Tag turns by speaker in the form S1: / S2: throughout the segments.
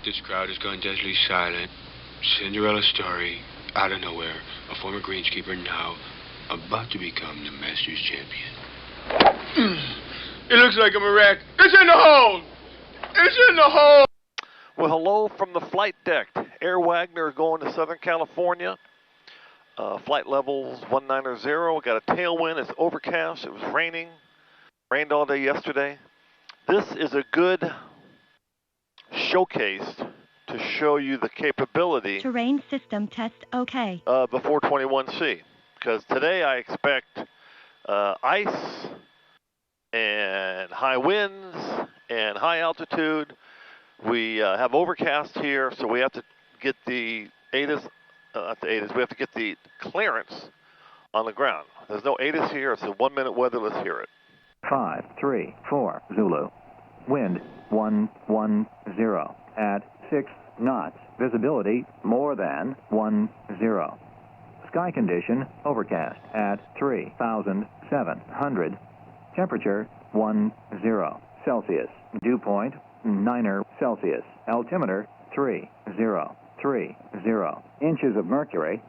S1: This crowd has gone deadly silent. Cinderella story, out of nowhere. A former greenskeeper now about to become the Masters champion. It looks like I'm a wreck. It's in the hole! It's in the hole!
S2: Well, hello from the flight deck. Air Wagner going to Southern California. Flight levels 190. We got a tailwind. It's overcast. It was raining. Rained all day yesterday. This is a good showcase to show you the capability.
S3: Terrain system test okay.
S2: The 421C. Because today I expect ice and high winds and high altitude. We have overcast here, so we have to get the ATIS, we have to get the clearance on the ground. There's no ATIS here. It's a 1 minute weather. Let's hear it.
S4: 534 Zulu. Wind 110 at 6 knots. Visibility more than 10. Sky condition overcast at 3,700. Temperature 10 Celsius. Dew point 9 Celsius. Altimeter 3030. Inches of mercury.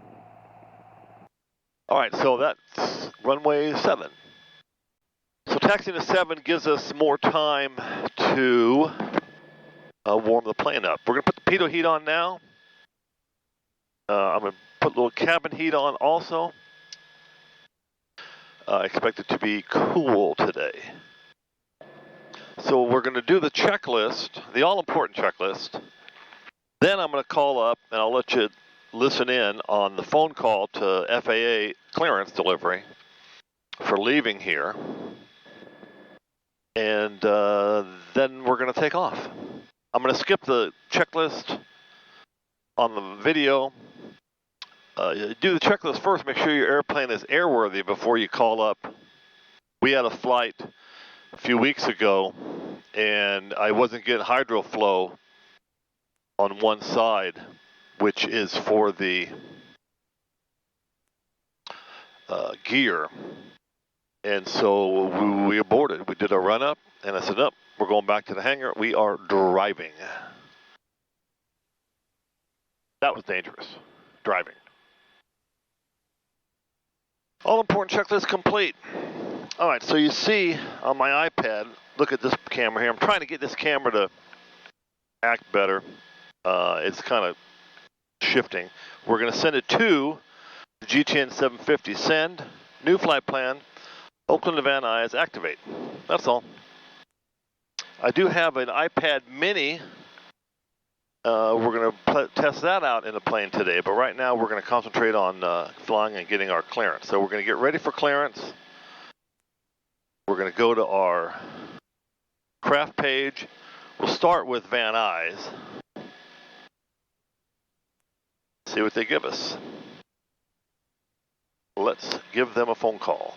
S2: All right, so that's runway 7. So taxiing to 7 gives us more time to warm the plane up. We're going to put the pitot heat on now. I'm going to put a little cabin heat on also. I expect it to be cool today. So we're going to do the checklist, the all-important checklist. Then I'm going to call up, and I'll let you listen in on the phone call to FAA clearance delivery for leaving here. And then we're going to take off. I'm going to skip the checklist on the video. Do the checklist first. Make sure your airplane is airworthy before you call up. We had a flight a few weeks ago, and I wasn't getting hydro flow on one side, which is for the gear. And so we aborted. We did a run up, and I said, "Nope, we're going back to the hangar. We are driving." That was dangerous, driving. All important checklist complete. All right, so you see on my iPad, look at this camera here. I'm trying to get this camera to act better. It's kind of shifting. We're going to send it to the GTN 750. Send, new flight plan, Oakland to Van Nuys, activate. That's all. I do have an iPad mini. We're going to test that out in the plane today, but right now we're going to concentrate on flying and getting our clearance. So we're going to get ready for clearance. We're going to go to our craft page. We'll start with Van Nuys. See what they give us. Let's give them a phone call.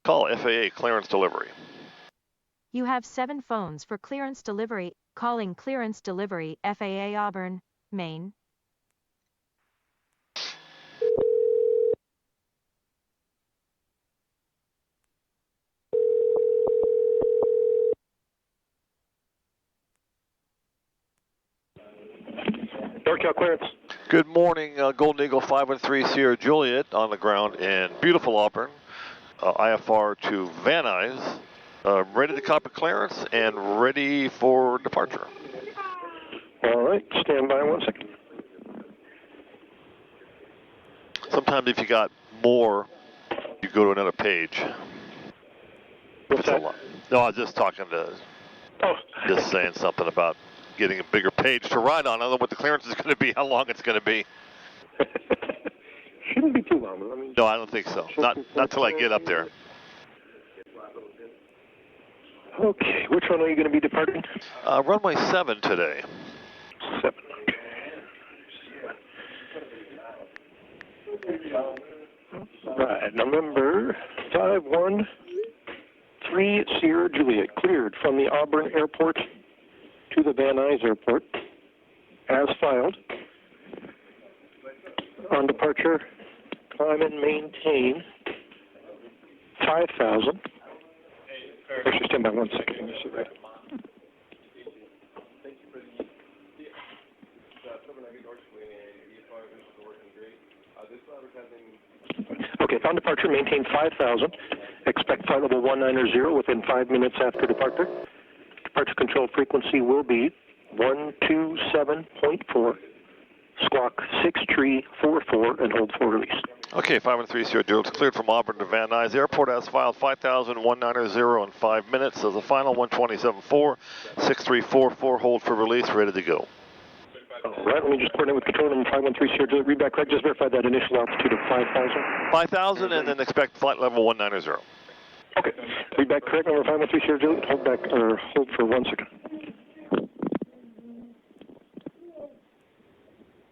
S2: Call FAA clearance delivery.
S5: You have 7 phones for clearance delivery. Calling clearance delivery, FAA Auburn, Maine.
S6: NorCal clearance.
S2: Good morning, Golden Eagle 513 Sierra Juliet on the ground in beautiful Auburn. IFR to Van Nuys. Ready to copy clearance and ready for departure.
S6: All right, stand by 1 second.
S2: Sometimes if you got more, you go to another page.
S6: What's that?
S2: No, I was just talking to, just saying something about getting a bigger page to ride on. I don't know what the clearance is going to be, how long it's going to be.
S6: Shouldn't be too long. But
S2: no, I don't think so. Not till I get up there.
S6: Okay, which one are you going to be departing?
S2: Runway 7 today.
S6: 7, okay. Right, November 513 Sierra Juliet, cleared from the Auburn Airport to the Van Nuys Airport, as filed. On departure, climb and maintain 5,000. Actually, stand by 1 second. Okay, upon departure, maintain 5,000. Expect flight level 190 within 5 minutes after departure. Departure control frequency will be 127.4, squawk 6344, and hold for release.
S2: Okay, 513SJ, it's cleared from Auburn to Van Nuys Airport. As filed 5,190 in 5 minutes. As a final 127.4, 6344, hold for release, ready to go.
S6: All right, let me just coordinate with control number 513SJ. Read back correct. Just verify that initial altitude of 5,000.
S2: 5,000 and then expect flight level 190.
S6: Okay, read back correct. Number 513SJ. Hold back or hold for 1 second.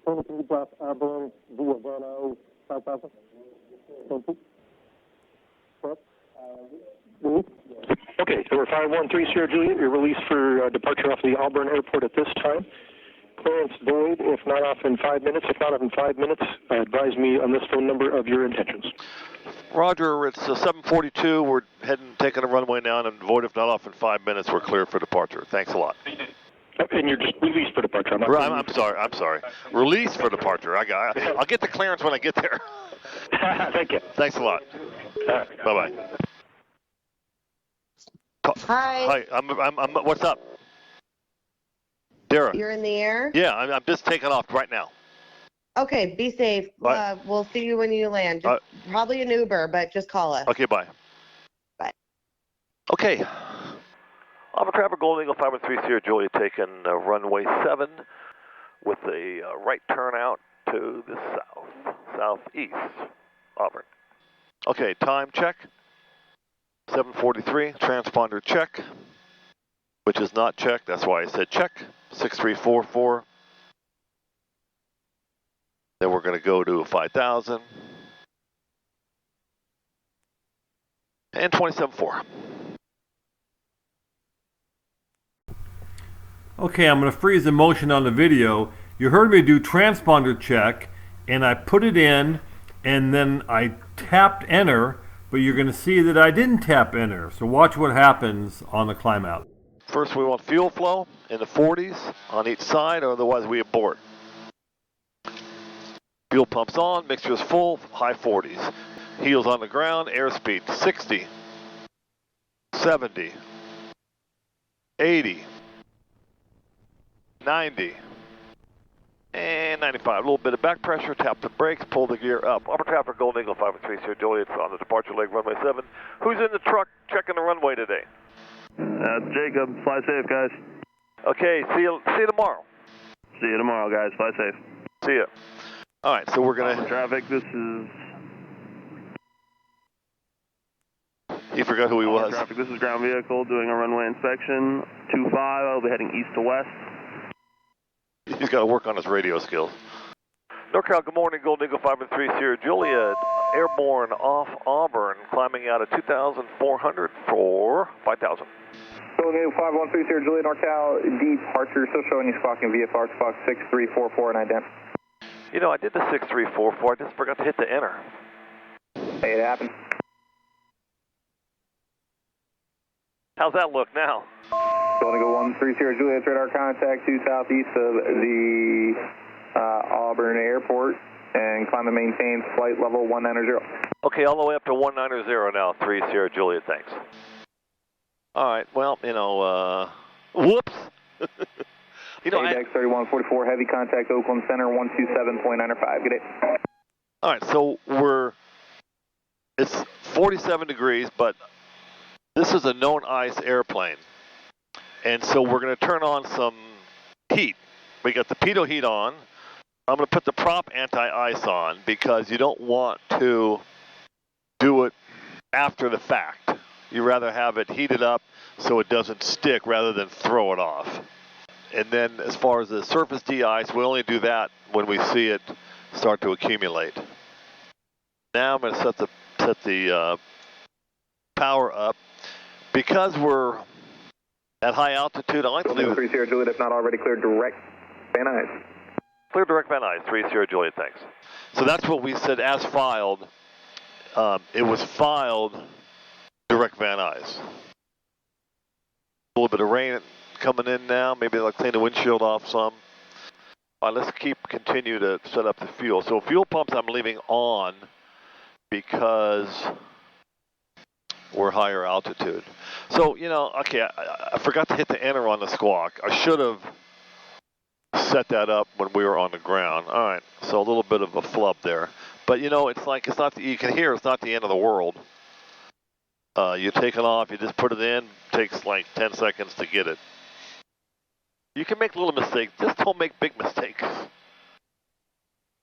S6: Auburn, via Brno, 5,000. Okay, number 513 Sierra Juliet, you're released for departure off the Auburn Airport at this time. Clearance void, if not off in 5 minutes. If not off in 5 minutes, advise me on this phone number of your intentions.
S2: Roger, it's 7:42. We're taking a runway now, and void if not off in 5 minutes. We're clear for departure. Thanks a lot.
S6: And you're just released for departure.
S2: I'm sorry. Release for departure. I'll get the clearance when I get there.
S6: Thank you.
S2: Thanks a lot. Bye-bye.
S7: Hi.
S2: Hi. What's up? Dara.
S7: You're in the air?
S2: Yeah, I'm just taking off right now.
S7: Okay, be safe. We'll see you when you land. Just probably an Uber, but just call us.
S2: Okay, bye.
S7: Bye.
S2: Okay. Auburn Traffic Golden Eagle 513 Sierra Juliet taking runway 7 with a right turnout to the southeast, Auburn. Okay, time check. 7:43, transponder check, which is not checked. That's why I said check. 6344. Then we're going to go to 5,000 and 27.4.
S8: Okay, I'm going to freeze the motion on the video. You heard me do transponder check, and I put it in, and then I tapped enter, but you're going to see that I didn't tap enter. So watch what happens on the climb out.
S2: First, we want fuel flow in the 40s on each side, or otherwise we abort. Fuel pumps on, mixture is full, high 40s. Heels on the ground, airspeed 60, 70, 80, 90, and 95. A little bit of back pressure, tap the brakes, pull the gear up. Auburn Traffic Golden Eagle 513 Sierra Juliet on the departure leg, runway 7. Who's in the truck checking the runway today?
S9: Jacob. Fly safe, guys.
S2: Okay, see you tomorrow.
S9: See you tomorrow, guys. Fly safe.
S2: See ya. All right, so we're going to...
S9: Traffic, this is...
S2: You forgot who he was.
S9: Traffic, this is ground vehicle doing a runway inspection. 25, I'll be heading east to west.
S2: He's got to work on his radio skills. NorCal, good morning. Golden Eagle 513 Sierra Juliet, airborne off Auburn, climbing out of 2,400 for 5,000.
S10: Golden Eagle 513 Sierra Juliet, NorCal, departure, still showing you squawking VFR, squawk 6344 and ident.
S2: You know, I did the 6344, I just forgot to hit the enter.
S10: Hey, it happened.
S2: How's that look now?
S10: Golden Eagle 113 Sierra Juliet, radar contact to southeast of the Auburn Airport, and climb and maintain flight level 190.
S2: Okay, all the way up to 190 now, 3 Sierra Juliet, thanks. All right, well, you know, whoops. You know,
S10: ADEX 3144, heavy contact Oakland Center, 127.95. Good day.
S2: All right, so it's 47 degrees, but this is a known ice airplane. And so we're going to turn on some heat. We got the pitot heat on. I'm going to put the prop anti-ice on because you don't want to do it after the fact. You rather have it heated up so it doesn't stick rather than throw it off. And then as far as the surface de-ice, we only do that when we see it start to accumulate. Now I'm going to set the power up. Because we're at high altitude, I like to leave
S10: 3 Sierra Juliet, if not already cleared, direct Van Nuys.
S2: Clear direct Van Nuys, 3 Sierra Juliet, thanks. So that's what we said as filed. It was filed direct Van Nuys. A little bit of rain coming in now. Maybe they'll clean the windshield off some. All right, let's continue to set up the fuel. So fuel pumps I'm leaving on because we're higher altitude. So, you know, okay, I forgot to hit the enter on the squawk. I should have set that up when we were on the ground. All right, so a little bit of a flub there. But, you know, it's like, you can hear it's not the end of the world. You take it off, you just put it in, takes like 10 seconds to get it. You can make little mistakes, just don't make big mistakes.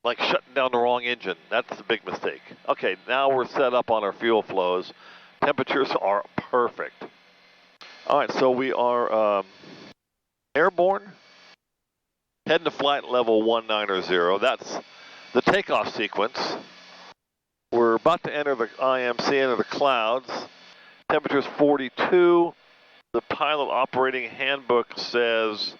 S2: Like shutting down the wrong engine, that's a big mistake. Okay, now we're set up on our fuel flows. Temperatures are perfect. All right, so we are airborne, heading to flight level 190. That's the takeoff sequence. We're about to enter the IMC, enter the clouds. Temperature's 42. The pilot operating handbook says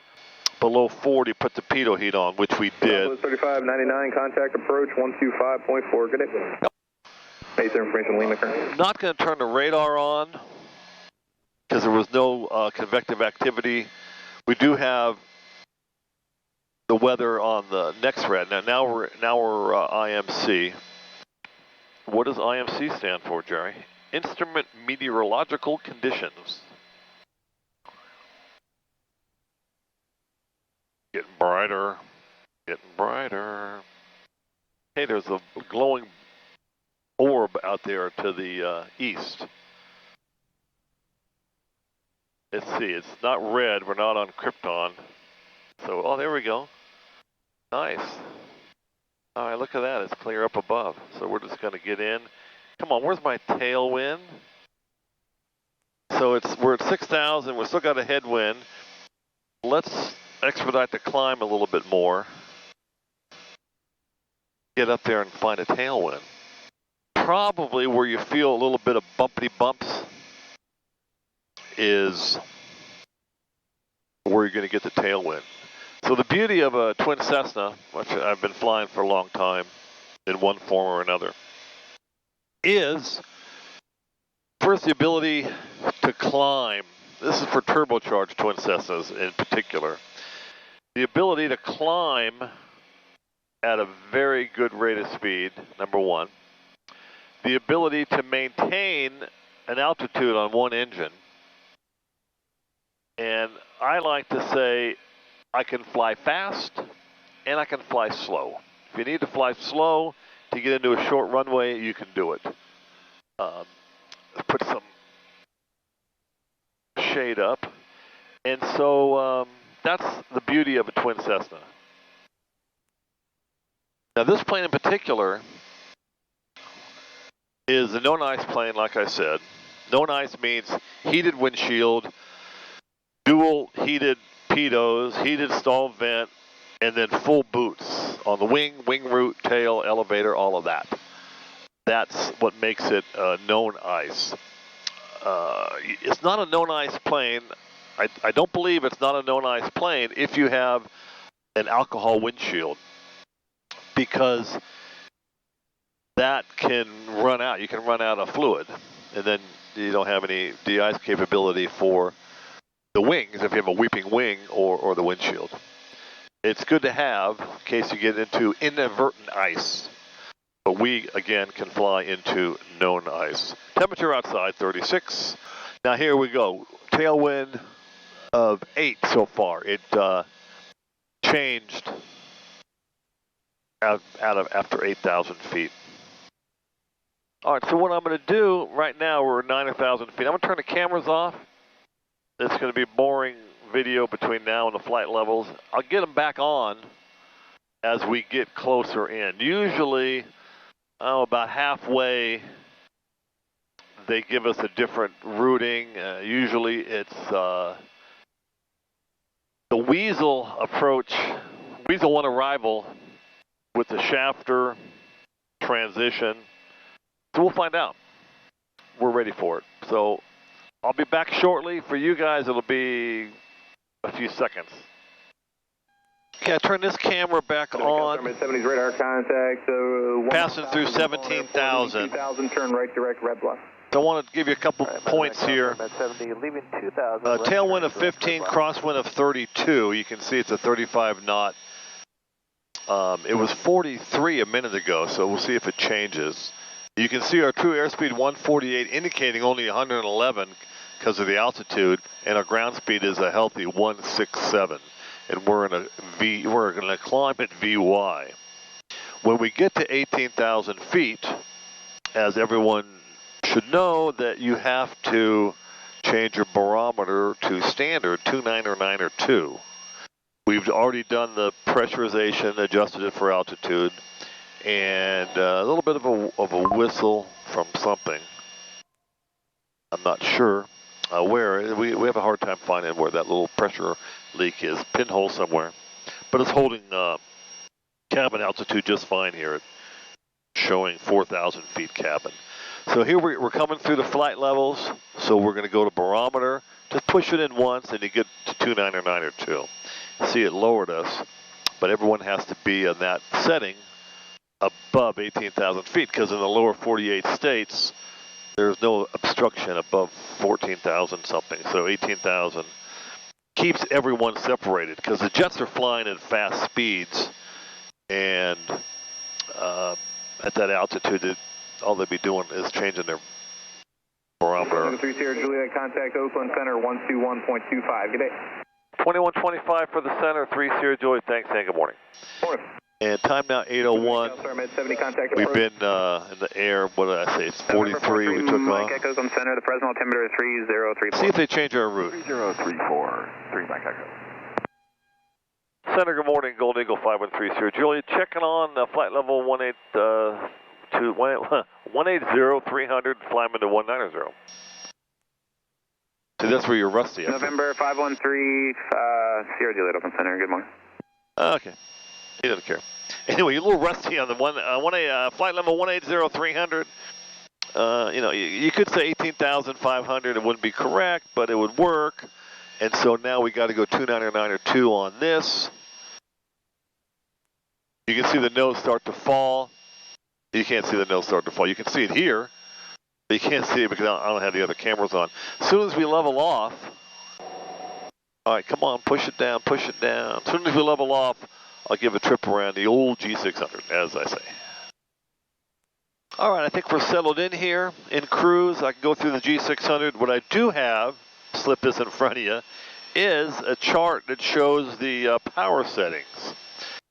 S2: below 40, put the pitot heat on, which we did.
S10: 3599, contact approach 125.4. Good day. Base information, Lima current.
S2: Not going to turn the radar on because there was no convective activity. We do have the weather on the next red. Now we're IMC. What does IMC stand for, Jerry? Instrument Meteorological Conditions. Getting brighter, getting brighter. Hey, there's a glowing orb out there to the east. Let's see, it's not red, we're not on Krypton. So, oh, there we go. Nice. All right, look at that, it's clear up above. So we're just gonna get in. Come on, where's my tailwind? So we're at 6,000, we've still got a headwind. Let's expedite the climb a little bit more. Get up there and find a tailwind. Probably where you feel a little bit of bumpity bumps is where you're gonna get the tailwind. So the beauty of a twin Cessna, which I've been flying for a long time in one form or another, is first the ability to climb. This is for turbocharged twin Cessnas in particular. The ability to climb at a very good rate of speed, number one. The ability to maintain an altitude on one engine. And I like to say I can fly fast and I can fly slow. If you need to fly slow to get into a short runway, you can do it. Put some shade up. And so that's the beauty of a twin Cessna. Now this plane in particular is a no-nice plane, like I said. No-nice means heated windshield, dual heated pitos, heated stall vent, and then full boots on the wing root, tail, elevator, all of that. That's what makes it known ice. It's not a known ice plane. I don't believe it's not a known ice plane if you have an alcohol windshield, because that can run out. You can run out of fluid, and then you don't have any de-ice capability for the wings if you have a weeping wing or the windshield. It's good to have in case you get into inadvertent ice. But we, again, can fly into known ice. Temperature outside, 36. Now here we go. Tailwind of 8 so far. It changed after 8,000 feet. All right, so what I'm going to do right now, we're 9,000 feet. I'm going to turn the cameras off. It's going to be boring video between now and the flight levels. I'll get them back on as we get closer in. Usually, about halfway, they give us a different routing. Usually it's the Weasel approach, Weasel 1 arrival with the shafter transition. So we'll find out. We're ready for it. So I'll be back shortly. For you guys, it'll be a few seconds. Okay, I turn this camera back on.
S10: 70s radar contact.
S2: Passing through 17,000.
S10: Turn right direct, red bluff.
S2: So I want to give you a couple points here.
S9: 70, leaving 2,000.
S2: Tailwind of 15, crosswind of 32. You can see it's a 35 knot It was 43 a minute ago, so we'll see if it changes. You can see our true airspeed 148, indicating only 111 because of the altitude, and our ground speed is a healthy 167, and we're in a climb at VY. When we get to 18,000 feet, as everyone should know, that you have to change your barometer to standard 299 or 2. We've already done the pressurization, adjusted it for altitude, and a little bit of a whistle from something. I'm not sure where. We have a hard time finding where that little pressure leak is. Pinhole somewhere. But it's holding cabin altitude just fine here, showing 4,000 feet cabin. So here we're coming through the flight levels, so we're going to go to barometer. Just push it in once and you get to 299 or 2. See, it lowered us, but everyone has to be in that setting above 18,000 feet, because in the lower 48 states, there's no obstruction above 14,000 something. So 18,000 keeps everyone separated, because the jets are flying at fast speeds, and at that altitude, all they'd be doing is changing their barometer.
S10: 30 Juliet, contact Oakland Center 121.25. Good day.
S2: 2125 for the center, 3 Sierra Juliet. Thanks, and good morning.
S10: Morning.
S2: And time now 8:01. We've been in the air. What did I say? It's 43. We took off.
S10: Mike Echoes on center. The Fresno altimeter 3034.
S2: See if they change our route.
S10: 3034. 3 Mike Echo.
S2: Center, good morning. Gold Eagle 513 Sierra Juliet. Checking on flight level 180-300. Flying into 190. See, that's where you're rusty.
S10: November 513 Sierra Juliet, Oakland Center. Good morning.
S2: Okay. He doesn't care. Anyway, you're a little rusty on the flight level 180-300. You could say 18,500. It wouldn't be correct, but it would work. And so now we got to go 299 or 2 on this. You can see the nose start to fall. You can't see the nose start to fall. You can see it here, but you can't see it because I don't have the other cameras on. As soon as we level off, all right, come on, push it down, push it down. As soon as we level off, I'll give a trip around the old G600, as I say. All right, I think we're settled in here in cruise. I can go through the G600. What I do have, slip this in front of you, is a chart that shows the power settings.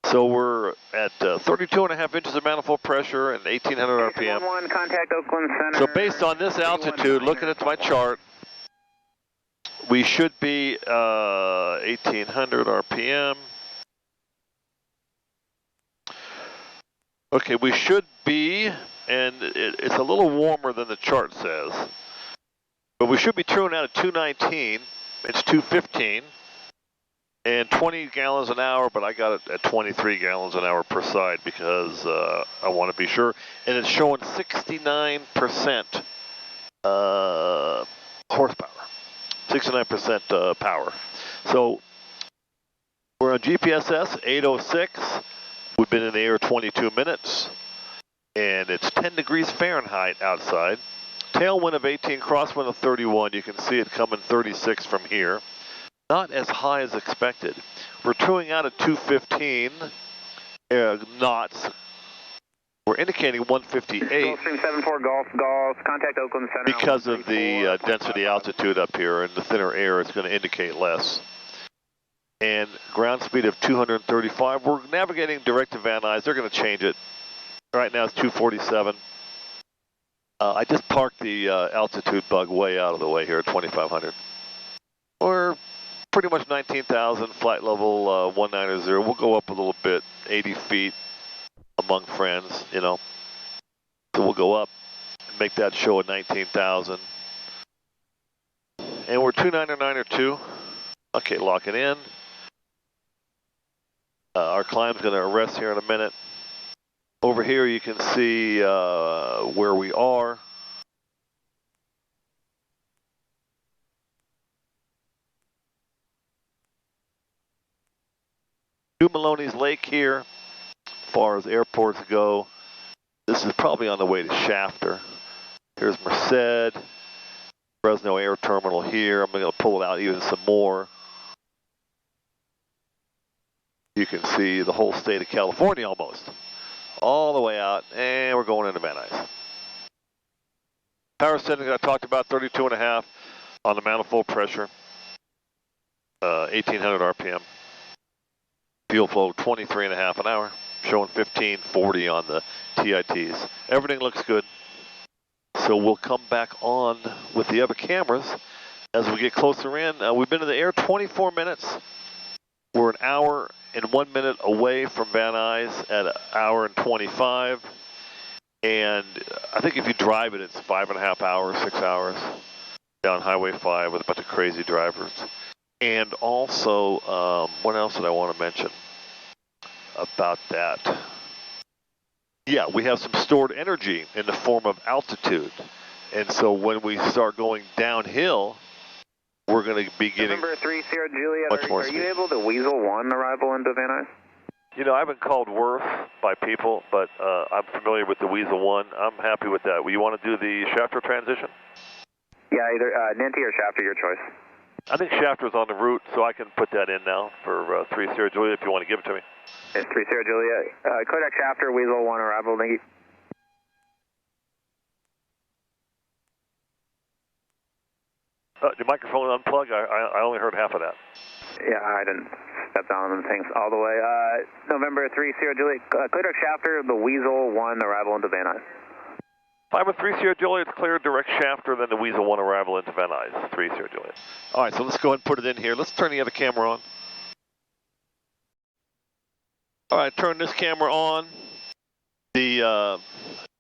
S2: So we're at 32.5 inches of manifold pressure and 1,800 RPM.
S10: Contact Oakland Center.
S2: So based on this altitude, looking at my chart, we should be 1,800 RPM. Okay, we should be, and it's a little warmer than the chart says, but we should be tuning out at 219. It's 215 and 20 gallons an hour, but I got it at 23 gallons an hour per side because I want to be sure. And it's showing 69% horsepower, 69% power. So we're on GPSS 806. We've been in the air 22 minutes, and it's 10 degrees Fahrenheit outside. Tailwind of 18, crosswind of 31. You can see it coming 36 from here. Not as high as expected. We're tuning out at 215 knots. We're indicating 158.
S10: Gulfstream 74 Golf, contact Oakland Center.
S2: Because of the density altitude up here and the thinner air, it's going to indicate less. And ground speed of 235. We're navigating direct to Van Nuys. They're going to change it. Right now it's 247. I just parked the altitude bug way out of the way here at 2,500. We're pretty much 19,000, flight level 190. We'll go up a little bit, 80 feet among friends, you know. So we'll go up and make that show at 19,000. And we're 299 or 2. Okay, lock it in. Our climb's going to arrest here in a minute. Over here you can see where we are. New Maloney's Lake here, as far as airports go. This is probably on the way to Shafter. Here's Merced, Fresno Air Terminal here. I'm going to pull it out even some more. you can see the whole state of California almost. All the way out, and we're going into Van Nuys. Power setting I talked about, 32.5 on the manifold pressure, 1800 RPM. Fuel flow 23.5 an hour, showing 1540 on the TITs. Everything looks good. So we'll come back on with the other cameras as we get closer in. We've been in the air 24 minutes. We're an hour and 1 minute away from Van Nuys at an hour and 25. And I think if you drive it, it's 5.5 hours, 6 hours down Highway 5 with a bunch of crazy drivers. And also, what else did I want to mention about that? Yeah, we have some stored energy in the form of altitude. And so when we start going downhill, we're going to be getting
S10: November 30 Juliet,
S2: much more
S10: are
S2: speed.
S10: you able to weasel one arrival into Van Nuys?
S2: You know, I've been called worse by people, but I'm familiar with the Weasel 1. I'm happy with that. You want to do the Shafter transition?
S10: Yeah, either Ninty or Shafter, your choice.
S2: I think Shafter's on the route, so I can put that in now for 3 Sierra Juliet if you want to give it to me.
S10: It's 3 Sierra Juliet. Kodak Shafter, Weasel 1 arrival, Ninty.
S2: Your microphone unplugged? I only heard half of that.
S10: Yeah, I didn't step down on the things all the way. November 3 Sierra Juliet, Kodak Shafter, the Weasel 1 arrival into Van Nuys.
S2: 503 Sierra Juliet, it's clear, direct Shafter, then the Weasel 1 arrival into Van Nuys, 3 Sierra Juliet. All right, so let's go ahead and put it in here. Let's turn the other camera on. All right, turn this camera on. The,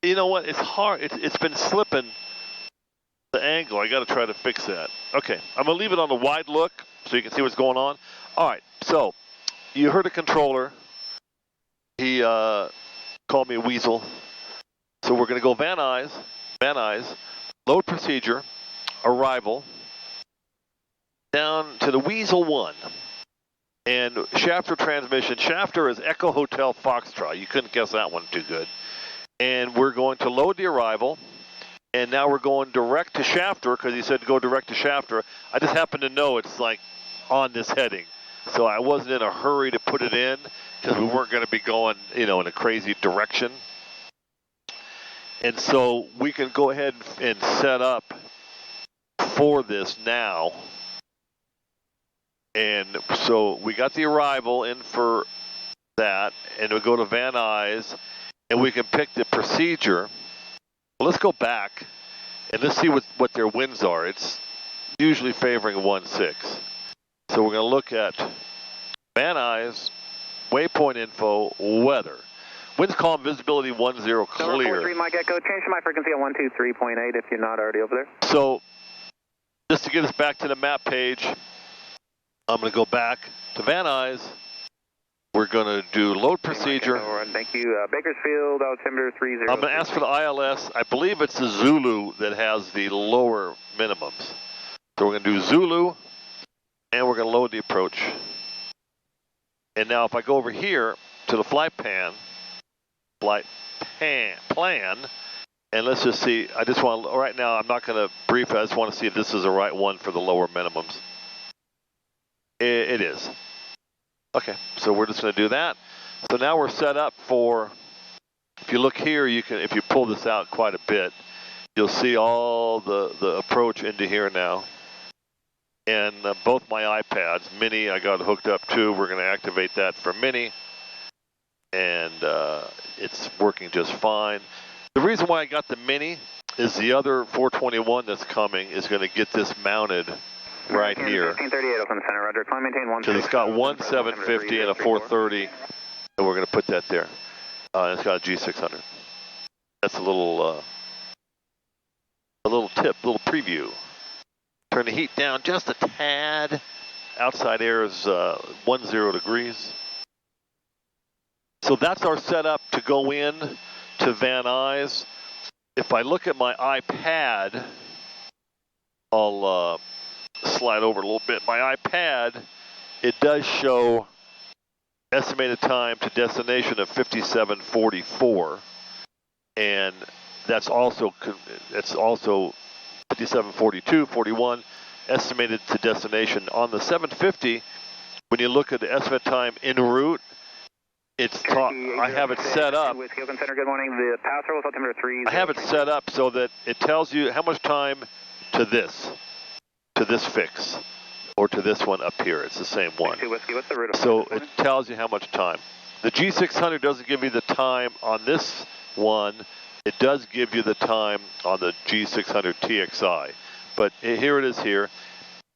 S2: you know what, it's hard, it's been slipping the angle. I got to try to fix that. Okay, I'm going to leave it on the wide look so you can see what's going on. All right, so you heard the controller. He called me a weasel. So we're going to go Van Nuys, load procedure, arrival, down to the Weasel 1. And Shafter transmission. Shafter is Echo Hotel Foxtrot. You couldn't guess that one too good. And we're going to load the arrival. And now we're going direct to Shafter because he said go direct to Shafter. I just happen to know it's like on this heading. So I wasn't in a hurry to put it in because we weren't going to be going, you know, in a crazy direction. And so we can go ahead and set up for this now. And so we got the arrival in for that, and we'll go to Van Nuys, and we can pick the procedure. Well, let's go back, and let's see what their winds are. It's usually favoring 1-6. So we're going to look at Van Nuys, waypoint info, weather. Winds calm, visibility 10, clear.
S10: Number 43 Mike Echo, change to my frequency at 123.8 if you're not already over there.
S2: So, just to get us back to the map page, I'm going to go back to Van Nuys. We're going to do load procedure.
S10: Thank you. Bakersfield, altimeter 30.
S2: I'm going to ask for the ILS. I believe it's the Zulu that has the lower minimums. So we're going to do Zulu, and we're going to load the approach. And now if I go over here to the flight plan, and let's just see, I just want to, right now I'm not going to brief it, I just want to see if this is the right one for the lower minimums. It is. Okay, so we're just going to do that. So now we're set up for, if you look here, you can, if you pull this out quite a bit, you'll see all the approach into here now. And both my iPads, Mini I got hooked up to, we're going to activate that for Mini. And it's working just fine. The reason why I got the Mini is the other 421 that's coming is going to get this mounted right here.
S10: 1538 Oakland Center, Roger. Climb maintain 1.
S2: Because it's got one 750 and a 430, and we're going to put that there. It's got a G600. That's a little tip, little preview. Turn the heat down just a tad. Outside air is 10 degrees. So that's our setup to go in to Van Nuys. If I look at my iPad, I'll slide over a little bit. My iPad, it does show estimated time to destination of 57:44, and that's also 57:42, 41 estimated to destination. On the 750, when you look at the estimate time en route, I have it set up.
S10: Good morning. The passer was altimeter 3.
S2: I have it set up so that it tells you how much time to this fix, or to this one up here. It's the same one. So it tells you how much time. The G600 doesn't give you the time on this one. It does give you the time on the G600 TXI. But here it is here.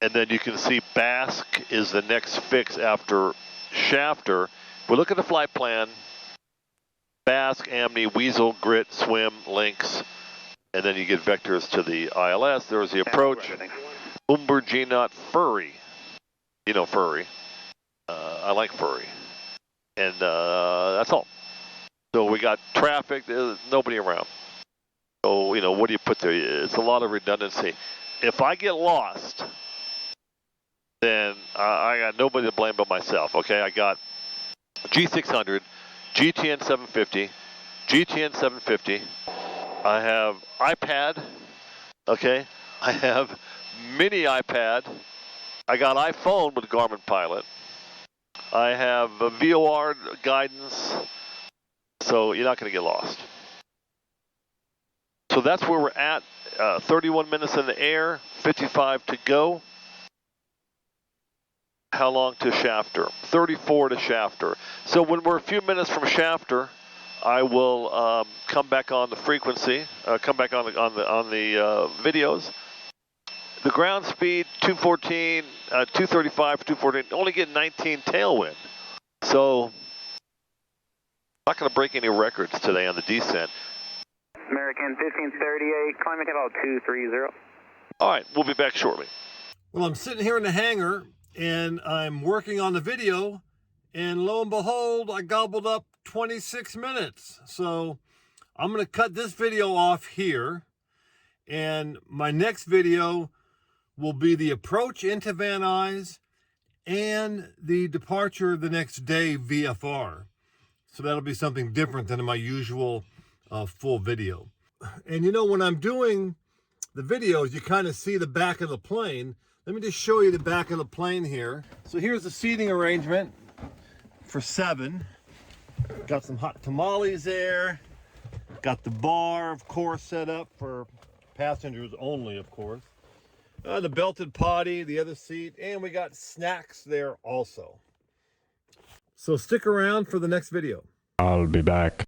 S2: And then you can see Basque is the next fix after Shafter. We look at the flight plan. Basque, Amni, Weasel, Grit, Swim, Lynx. And then you get vectors to the ILS. There's the approach. Umber, G-Not, Furry. You know Furry. I like Furry. And that's all. So we got traffic. There's nobody around. So, what do you put there? It's a lot of redundancy. If I get lost, then I got nobody to blame but myself, okay? I got G600, GTN 750, GTN 750. I have iPad, okay? I have mini iPad. I got iPhone with Garmin Pilot. I have a VOR guidance, so you're not going to get lost. So that's where we're at. 31 minutes in the air, 55 to go. How long to Shafter? 34 to Shafter. So when we're a few minutes from Shafter, I will come back on the frequency, come back on the videos. The ground speed 214, 235, 214. Only get 19 tailwind. So not going to break any records today on the descent.
S10: American 1538, climbing to about 230.
S2: All right, we'll be back shortly.
S8: Well, I'm sitting here in the hangar, and I'm working on the video, and lo and behold, I gobbled up 26 minutes. So I'm going to cut this video off here, and my next video will be the approach into Van Nuys and the departure the next day VFR. So that'll be something different than my usual full video. And when I'm doing the videos, you kind of see the back of the plane. Let me just show you the back of the plane here. So here's the seating arrangement for 7. Got some hot tamales there. Got the bar, of course, set up for passengers only, of course. The belted potty, the other seat, and we got snacks there also. So stick around for the next video.
S11: I'll be back.